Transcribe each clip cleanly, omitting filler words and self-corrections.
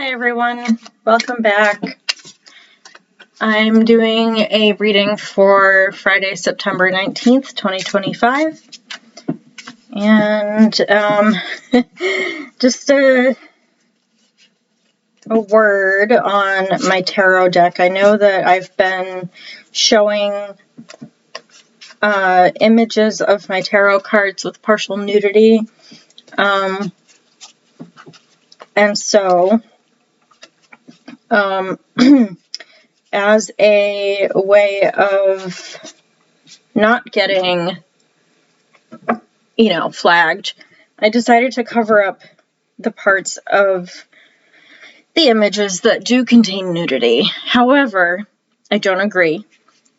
Hi everyone, welcome back. I'm doing a reading for Friday, September 19th, 2025. And just a word on my tarot deck. I know that I've been showing images of my tarot cards with partial nudity. And so as a way of not getting, flagged, I decided to cover up the parts of the images that do contain nudity. However, I don't agree.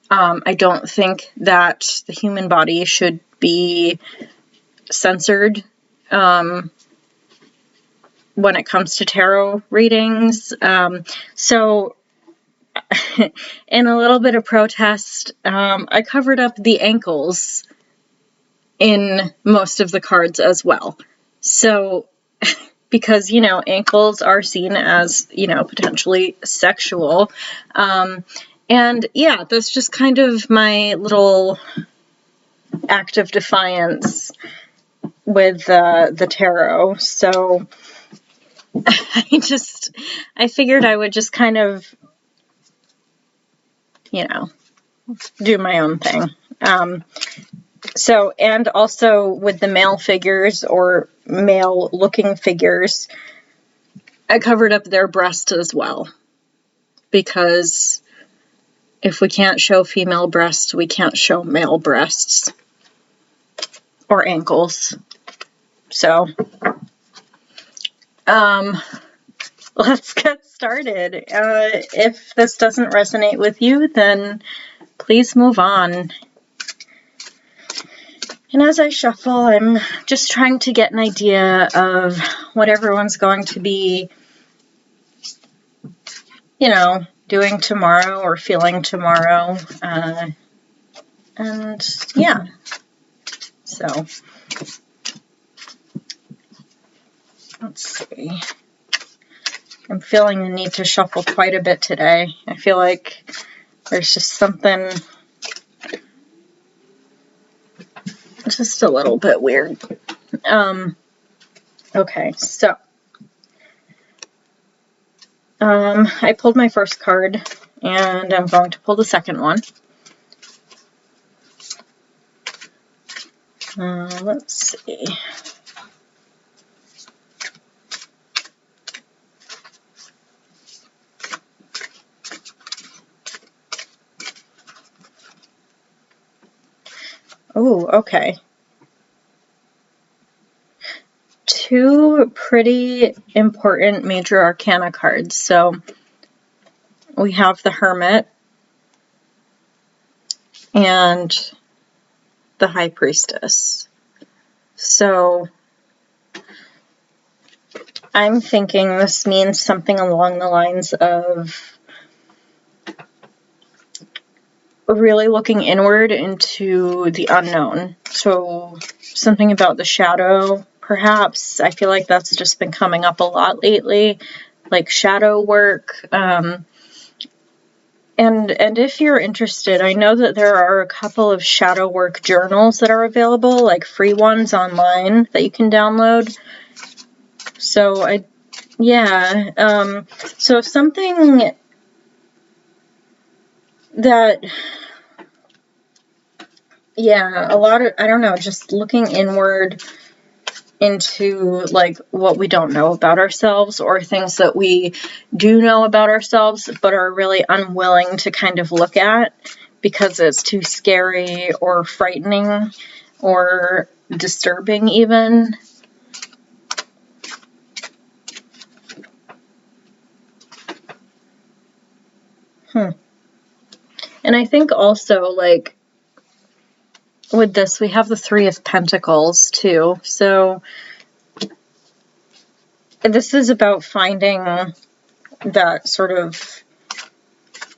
I don't think that the human body should be censored when it comes to tarot readings. So in a little bit of protest, I covered up the ankles in most of the cards as well. So, because, ankles are seen as, potentially sexual. And yeah, that's just kind of my little act of defiance with the tarot. So I figured I would just kind of, do my own thing. So, and also with the male figures or male looking figures, I covered up their breasts as well. Because if we can't show female breasts, we can't show male breasts or ankles. So, let's get started. If this doesn't resonate with you, then please move on. And as I shuffle, I'm just trying to get an idea of what everyone's going to be, doing tomorrow or feeling tomorrow. And yeah, so let's see. I'm feeling the need to shuffle quite a bit today. I feel like there's just something just a little bit weird. Okay, so I pulled my first card, and I'm going to pull the second one. Let's see. Oh, okay. Two pretty important major arcana cards. So we have the Hermit and the High Priestess. So I'm thinking this means something along the lines of really looking inward into the unknown. So something about the shadow, perhaps. I feel like that's just been coming up a lot lately, like shadow work. And if you're interested, I know that there are a couple of shadow work journals that are available, like free ones online that you can download. So so something that, a lot of, I don't know, just looking inward into like what we don't know about ourselves, or things that we do know about ourselves but are really unwilling to kind of look at because it's too scary or frightening or disturbing even. And I think also, like, with this, we have the Three of Pentacles, too. So this is about finding that sort of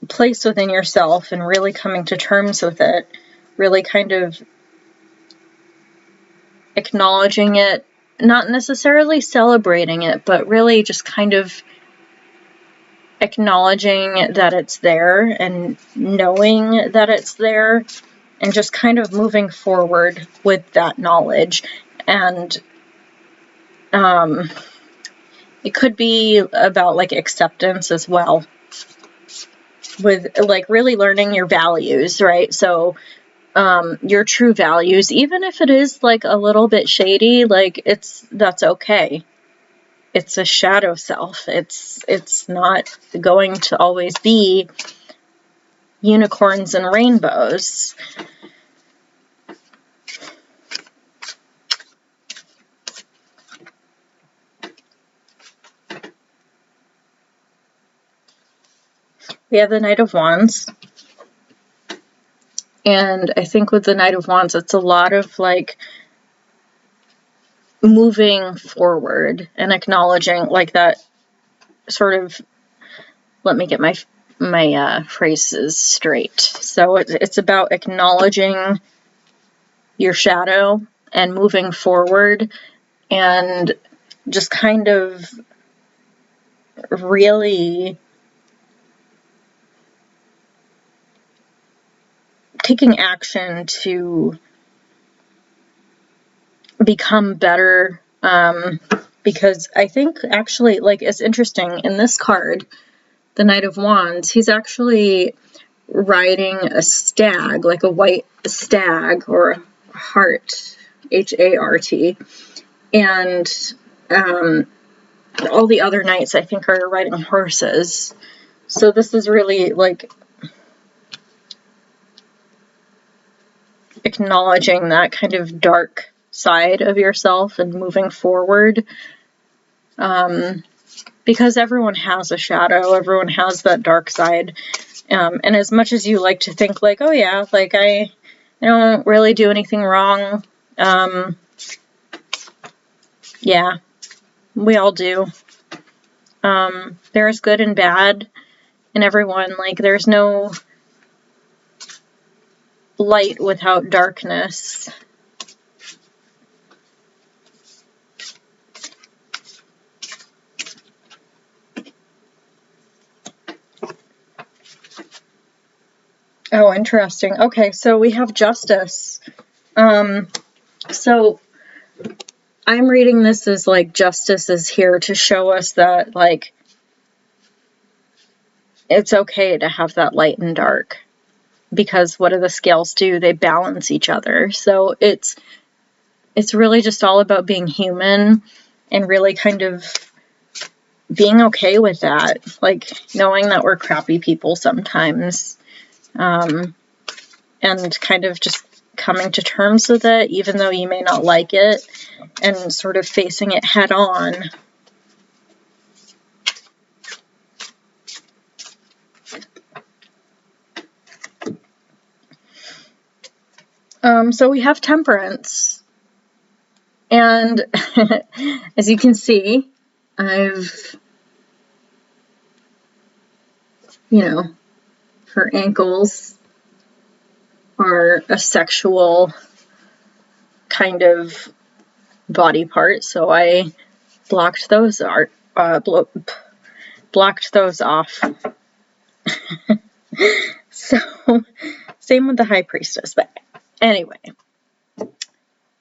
place within yourself and really coming to terms with it. Really kind of acknowledging it, not necessarily celebrating it, but really just kind of acknowledging that it's there and knowing that it's there and just kind of moving forward with that knowledge. And it could be about like acceptance as well, with like really learning your values, right? So your true values, even if it is like a little bit shady, like that's okay. It's a shadow self. It's not going to always be unicorns and rainbows. We have the Knight of Wands. And I think with the Knight of Wands, it's a lot of like moving forward and acknowledging like that sort of, let me get my phrases straight. So it's about acknowledging your shadow and moving forward and just kind of really taking action to become better, because I think actually, like, it's interesting in this card, the Knight of Wands, he's actually riding a stag, like a white stag or a hart, H-A-R-T, and all the other knights I think are riding horses. So this is really like acknowledging that kind of dark side of yourself and moving forward, because everyone has a shadow, everyone has that dark side, and as much as you like to think like, oh yeah, like I don't really do anything wrong, yeah, we all do. There's good and bad in everyone. Like there's no light without darkness. Oh, interesting. Okay, so we have Justice. So I'm reading this as like Justice is here to show us that like it's okay to have that light and dark, because what do the scales do? They balance each other. So it's really just all about being human and really kind of being okay with that, like knowing that we're crappy people sometimes, and kind of just coming to terms with it, even though you may not like it, and sort of facing it head on. So we have Temperance, and as you can see, I've, her ankles are a sexual kind of body part, so I blocked those blocked those off. So same with the High Priestess, but anyway,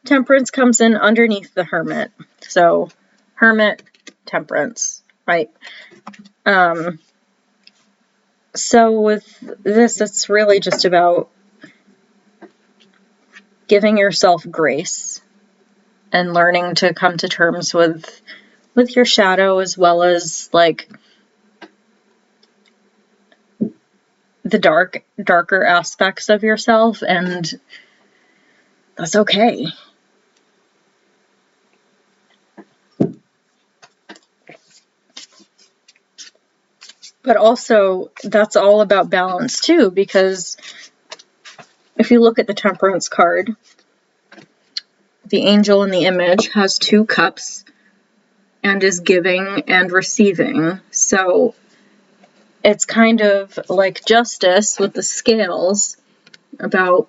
Temperance comes in underneath the Hermit. So Hermit, Temperance, right? So with this, it's really just about giving yourself grace and learning to come to terms with your shadow, as well as like the darker aspects of yourself, and that's okay. But also, that's all about balance too, because if you look at the Temperance card, the angel in the image has 2 cups and is giving and receiving. So it's kind of like Justice with the scales, about,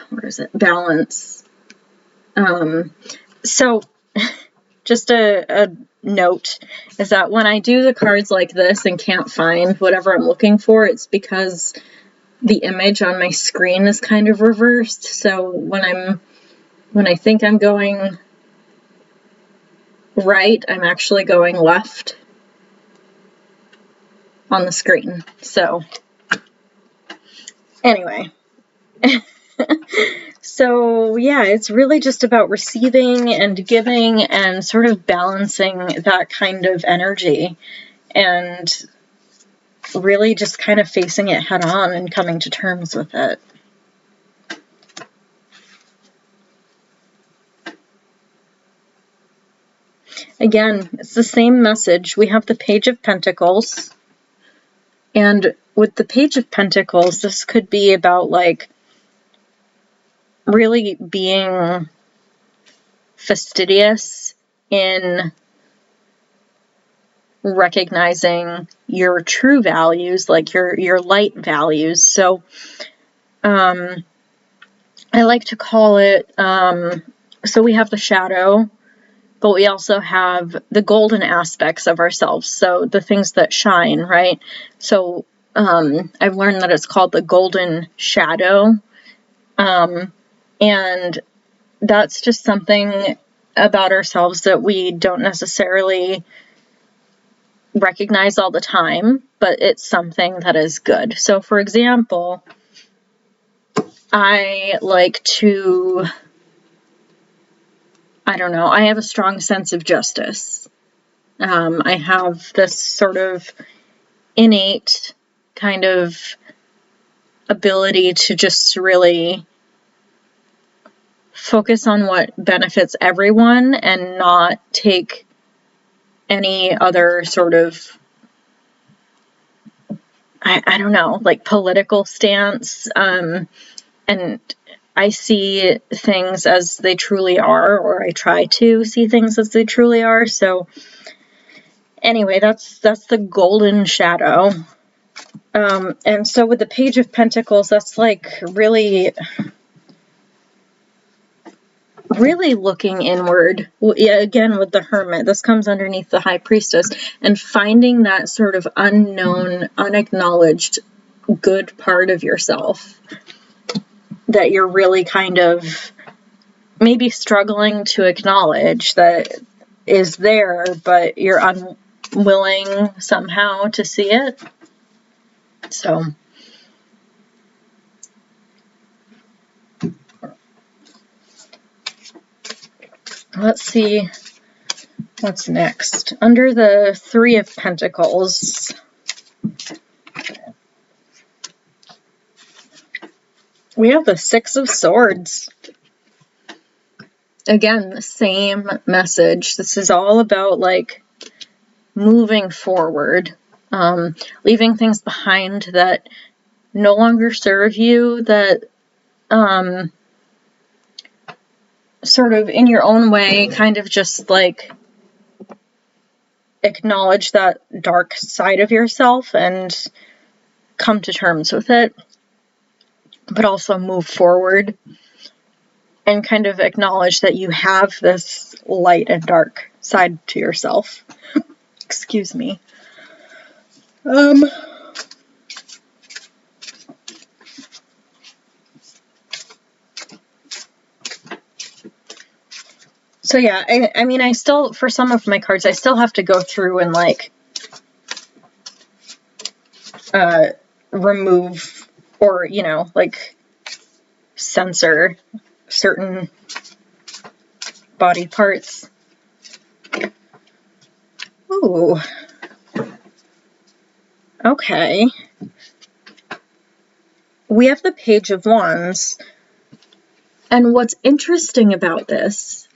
where is it, balance. So just a note is that when I do the cards like this and can't find whatever I'm looking for, it's because the image on my screen is kind of reversed. So when I think I'm going right, I'm actually going left on the screen. So anyway. So yeah, it's really just about receiving and giving and sort of balancing that kind of energy and really just kind of facing it head on and coming to terms with it. Again, it's the same message. We have the Page of Pentacles, and with the Page of Pentacles, this could be about like really being fastidious in recognizing your true values, like your light values. So I like to call it, so we have the shadow, but we also have the golden aspects of ourselves. So the things that shine, right? So I've learned that it's called the golden shadow. And that's just something about ourselves that we don't necessarily recognize all the time, but it's something that is good. So for example, I like to, I don't know, I have a strong sense of justice. I have this sort of innate kind of ability to just really focus on what benefits everyone and not take any other sort of, I don't know, like political stance. And I see things as they truly are, or I try to see things as they truly are. So anyway, that's the golden shadow. And so with the Page of Pentacles, that's like really looking inward. Yeah, again, with the Hermit, this comes underneath the High Priestess, and finding that sort of unknown, unacknowledged good part of yourself that you're really kind of maybe struggling to acknowledge that is there, but you're unwilling somehow to see it. So let's see what's next. Under the Three of Pentacles, we have the Six of Swords. Again, the same message. This is all about like moving forward, leaving things behind that no longer serve you, that sort of in your own way kind of just like acknowledge that dark side of yourself and come to terms with it, but also move forward and kind of acknowledge that you have this light and dark side to yourself. Excuse me. So yeah, I mean, I still, for some of my cards, I still have to go through and like remove or, you know, like censor certain body parts. Ooh. Okay. We have the Page of Wands. And what's interesting about this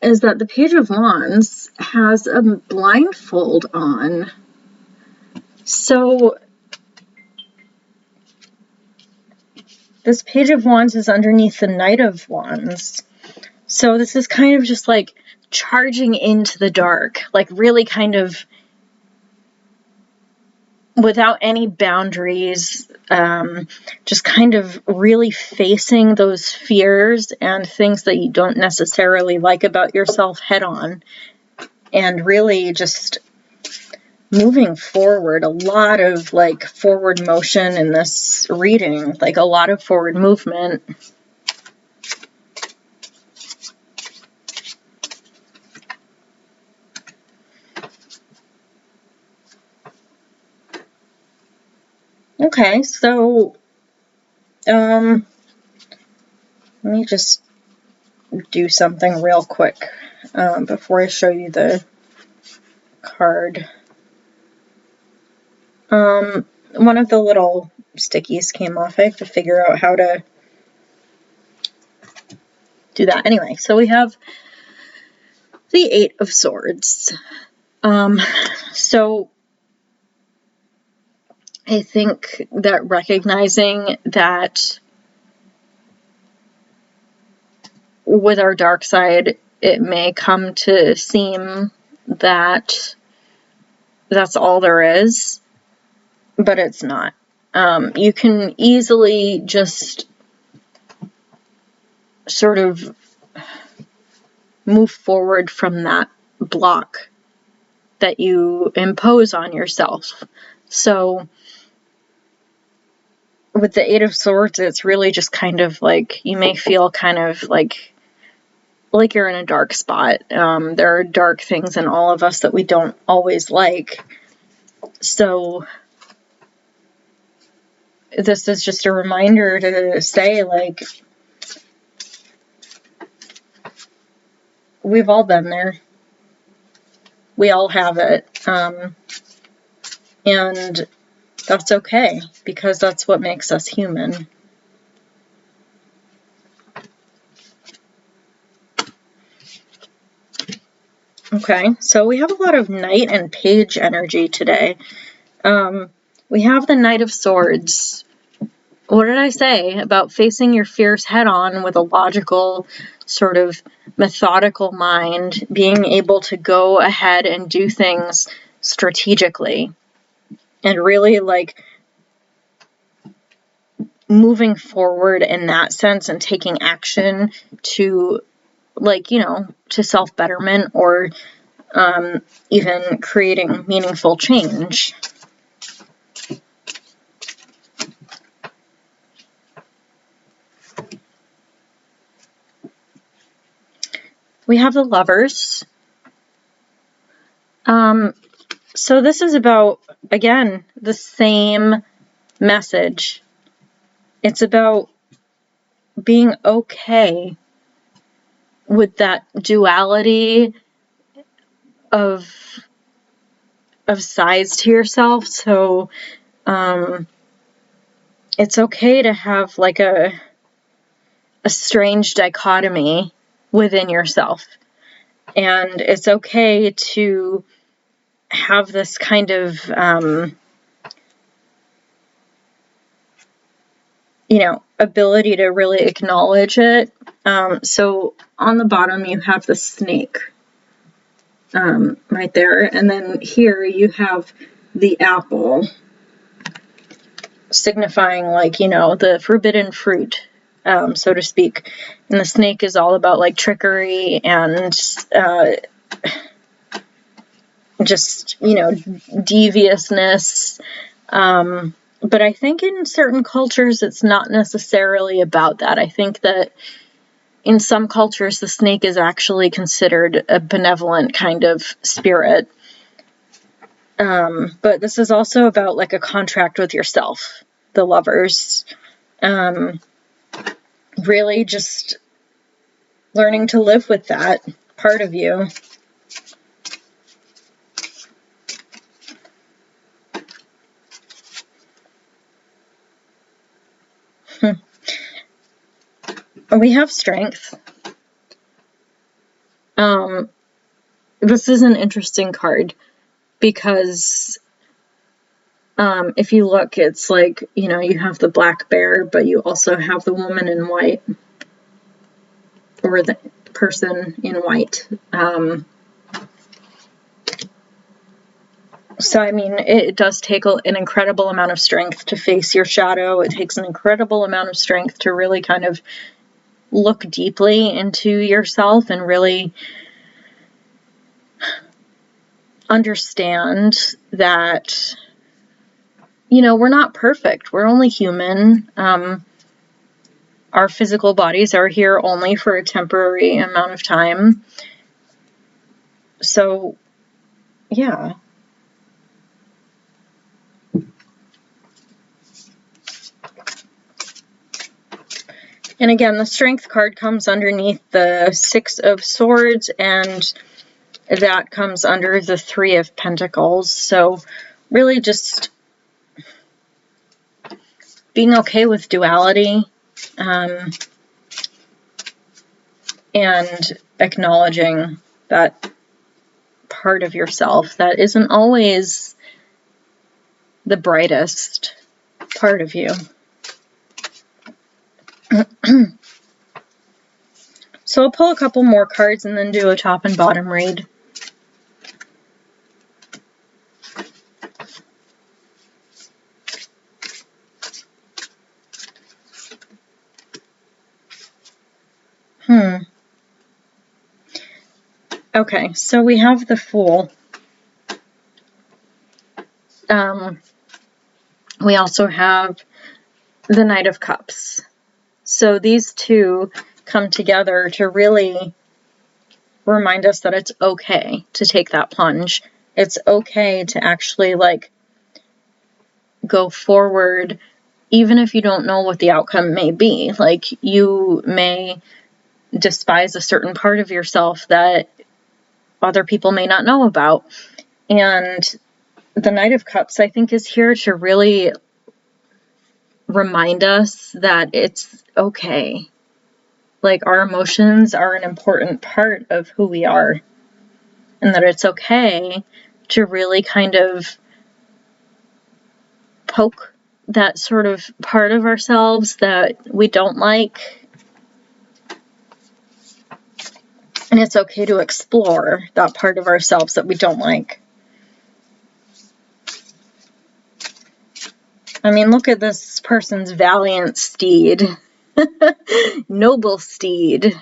is that the Page of Wands has a blindfold on. So this Page of Wands is underneath the Knight of Wands. So this is kind of just like charging into the dark, like really kind of without any boundaries, just kind of really facing those fears and things that you don't necessarily like about yourself head on, and really just moving forward. A lot of like forward motion in this reading, like a lot of forward movement. Okay, so let me just do something real quick before I show you the card. One of the little stickies came off. I have to figure out how to do that. Anyway, so we have the Eight of Swords. So I think that recognizing that with our dark side, it may come to seem that that's all there is, but it's not. You can easily just sort of move forward from that block that you impose on yourself. So with the Eight of Swords, it's really just kind of like, you may feel kind of like you're in a dark spot. There are dark things in all of us that we don't always like. So this is just a reminder to say, like, we've all been there. We all have it. And that's okay, because that's what makes us human. Okay, so we have a lot of Knight and Page energy today. We have the Knight of Swords. What did I say about facing your fears head on with a logical, sort of methodical mind, being able to go ahead and do things strategically, and really like moving forward in that sense and taking action to, like, you know, to self-betterment, or even creating meaningful change. We have the Lovers. So this is about, again, the same message. It's about being okay with that duality of sides to yourself. So it's okay to have like a strange dichotomy within yourself. And it's okay to have this kind of, you know, ability to really acknowledge it. So on the bottom, you have the snake right there. And then here you have the apple, signifying, like, you know, the forbidden fruit, so to speak. And the snake is all about like trickery and just, you know, deviousness. But I think in certain cultures, it's not necessarily about that. I think that in some cultures, the snake is actually considered a benevolent kind of spirit. But this is also about like a contract with yourself, the Lovers. Really just learning to live with that part of you. We have Strength. This is an interesting card because if you look, it's like, you know, you have the black bear, but you also have the woman in white, or the person in white. So, I mean, it does take an incredible amount of strength to face your shadow. It takes an incredible amount of strength to really kind of look deeply into yourself and really understand that, you know, we're not perfect. We're only human. Our physical bodies are here only for a temporary amount of time. So, yeah. And again, the Strength card comes underneath the Six of Swords, and that comes under the Three of Pentacles. So really just being okay with duality, and acknowledging that part of yourself that isn't always the brightest part of you. So I'll pull a couple more cards and then do a top and bottom read. Okay, so we have the Fool. We also have the Knight of Cups. So these two come together to really remind us that it's okay to take that plunge. It's okay to actually, like, go forward, even if you don't know what the outcome may be. Like, you may despise a certain part of yourself that other people may not know about. And the Knight of Cups, I think, is here to really remind us that it's okay. Like, our emotions are an important part of who we are, and that it's okay to really kind of poke that sort of part of ourselves that we don't like. And it's okay to explore that part of ourselves that we don't like. I mean, look at this person's valiant steed. Noble steed.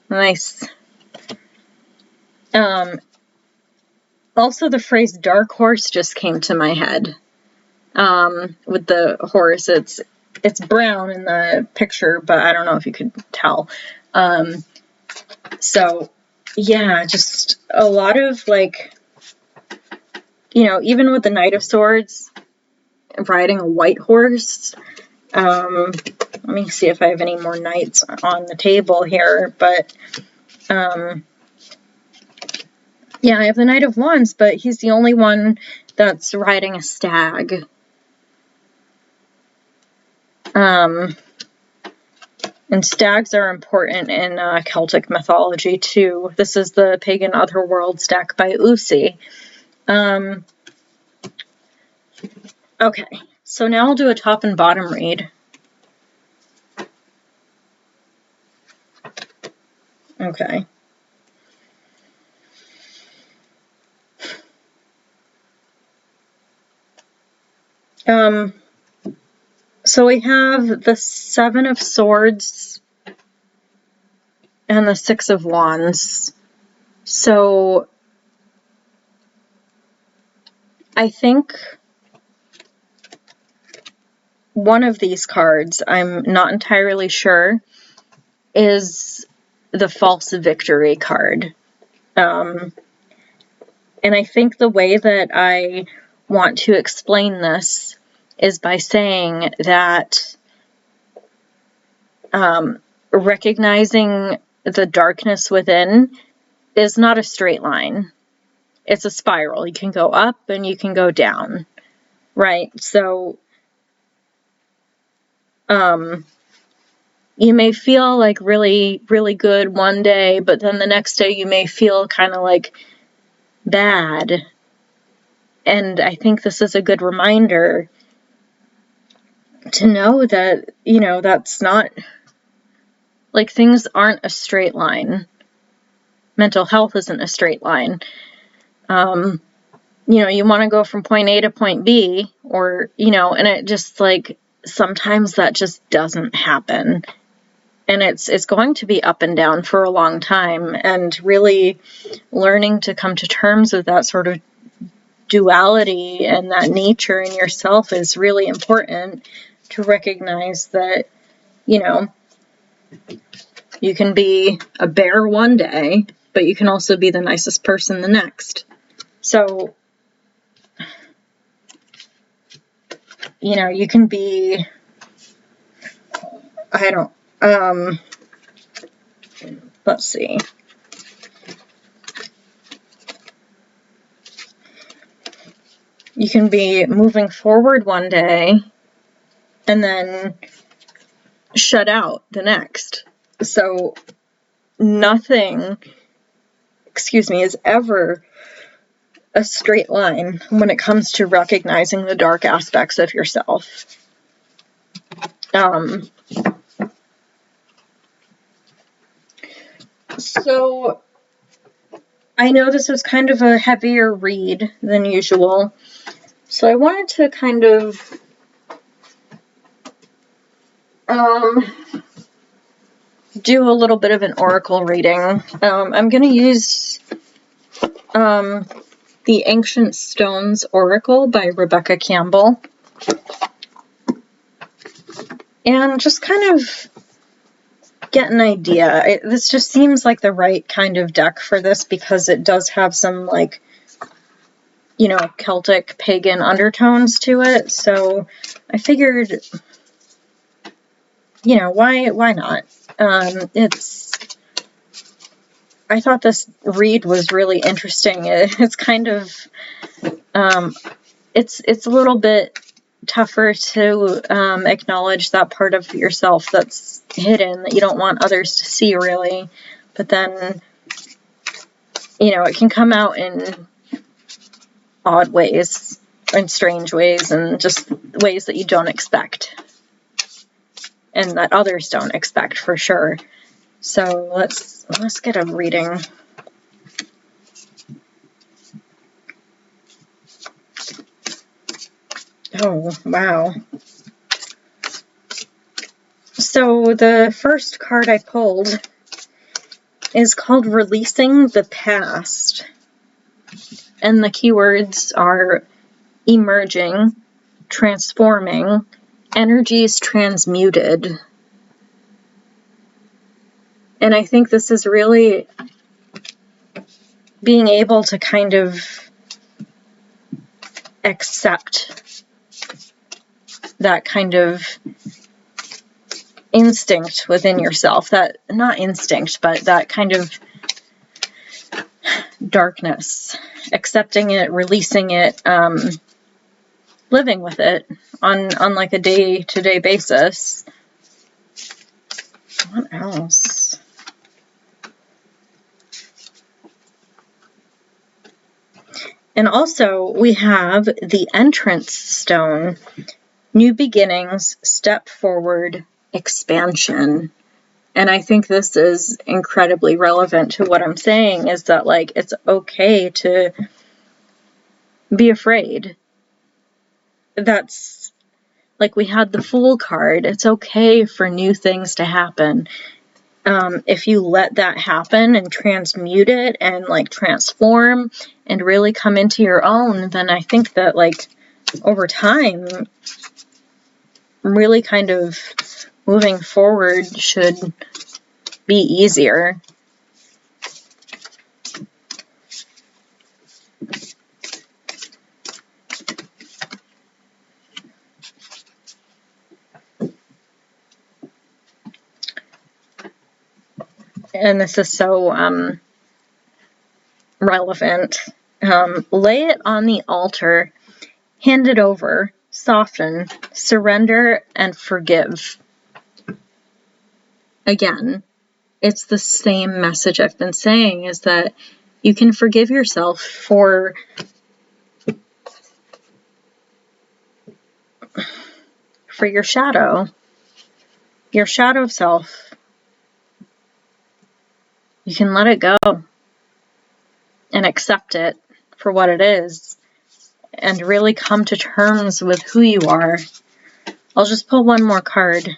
Nice. Also, the phrase dark horse just came to my head. With the horse, it's brown in the picture, but I don't know if you could tell. So, yeah, just a lot of, like, you know, even with the Knight of Swords, riding a white horse. Let me see if I have any more knights on the table here, but, yeah, I have the Knight of Wands, but he's the only one that's riding a stag. And stags are important in Celtic mythology, too. This is the Pagan Otherworld stack by Usi. Okay, so now I'll do a top and bottom read. Okay. So we have the Seven of Swords and the Six of Wands. So I think one of these cards, I'm not entirely sure, is the False Victory card. And I think the way that I want to explain this is by saying that recognizing the darkness within is not a straight line. It's a spiral. You can go up and you can go down, right? So you may feel like really, really good one day, but then the next day you may feel kind of like bad. And I think this is a good reminder to know that, you know, that's not, like, things aren't a straight line. Mental health isn't a straight line. you want to go from point A to point B, or, and it just like, sometimes that just doesn't happen. And it's going to be up and down for a long time, and really learning to come to terms with that sort of duality and that nature in yourself is really important, to recognize that, you can be a bear one day, but you can also be the nicest person the next. So, you can be, let's see. You can be moving forward one day and then shut out the next. So nothing, is ever a straight line when it comes to recognizing the dark aspects of yourself. So I know this was kind of a heavier read than usual, so I wanted to kind of do a little bit of an oracle reading. I'm going to use The Ancient Stones Oracle by Rebecca Campbell, and just kind of get an idea. This just seems like the right kind of deck for this, because it does have some, like, Celtic pagan undertones to it. So I figured, why not? I thought this read was really interesting. It's kind of, it's a little bit tougher to acknowledge that part of yourself that's hidden, that you don't want others to see, really. But then, it can come out in odd ways, in strange ways, and just ways that you don't expect, and that others don't expect, for sure. So let's get a reading. Oh, wow. So the first card I pulled is called Releasing the Past. And the keywords are emerging, transforming, energies transmuted. And I think this is really being able to kind of accept that kind of instinct within yourself, that, not instinct, but that kind of darkness, accepting it, releasing it, living with it on like a day-to-day basis. What else? And also we have the Entrance Stone, New Beginnings, Step Forward, Expansion. And I think this is incredibly relevant to what I'm saying, is that, like, it's okay to be afraid. That's, like, we had the Fool card. It's okay for new things to happen. If you let that happen and transmute it and, like, transform and really come into your own, then I think that, like, over time, really kind of moving forward should be easier. And this is so relevant. Lay it on the altar, hand it over, soften, surrender, and forgive. Again, it's the same message I've been saying, is that you can forgive yourself for your shadow self. You can let it go and accept it for what it is. and really come to terms with who you are. I'll just pull one more card.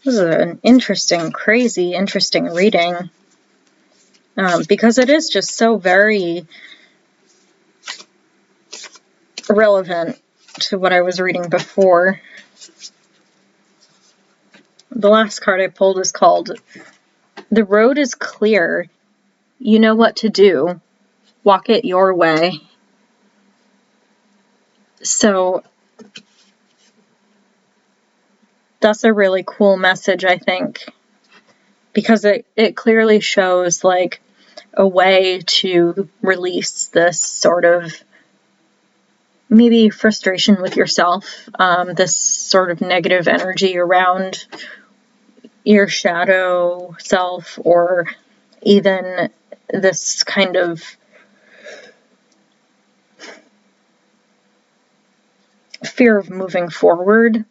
This is an interesting, crazy, interesting reading. Because it is just so very relevant to what I was reading before. The last card I pulled is called "The Road is Clear. You know what to do. Walk it your way." So that's a really cool message, I think, because it clearly shows like a way to release this sort of maybe frustration with yourself, this sort of negative energy around your shadow self, or even this kind of fear of moving forward,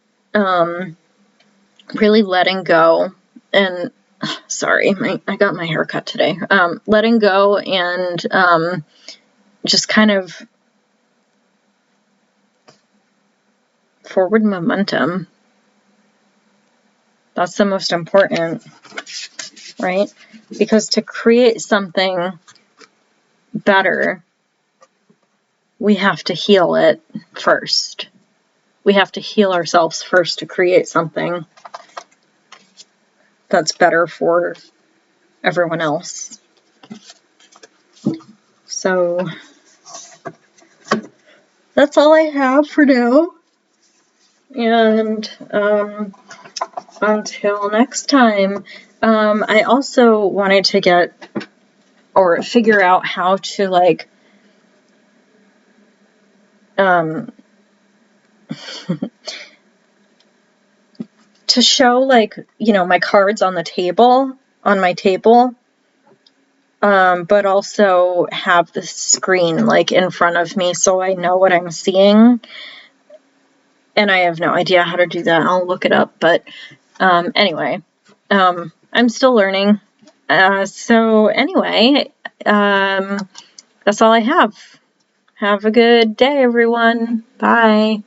really letting go. And sorry, I got my hair cut today. Letting go and just kind of forward momentum. That's the most important, right? Because to create something better, we have to heal it first. We have to heal ourselves first to create something that's better for everyone else. So that's all I have for now. And until next time, I also wanted to get or figure out how to like to show like, you know, my cards on the table, on my table, but also have the screen like in front of me so I know what I'm seeing. And I have no idea how to do that. I'll look it up. But anyway, I'm still learning. So anyway, that's all I have. Have a good day, everyone. Bye.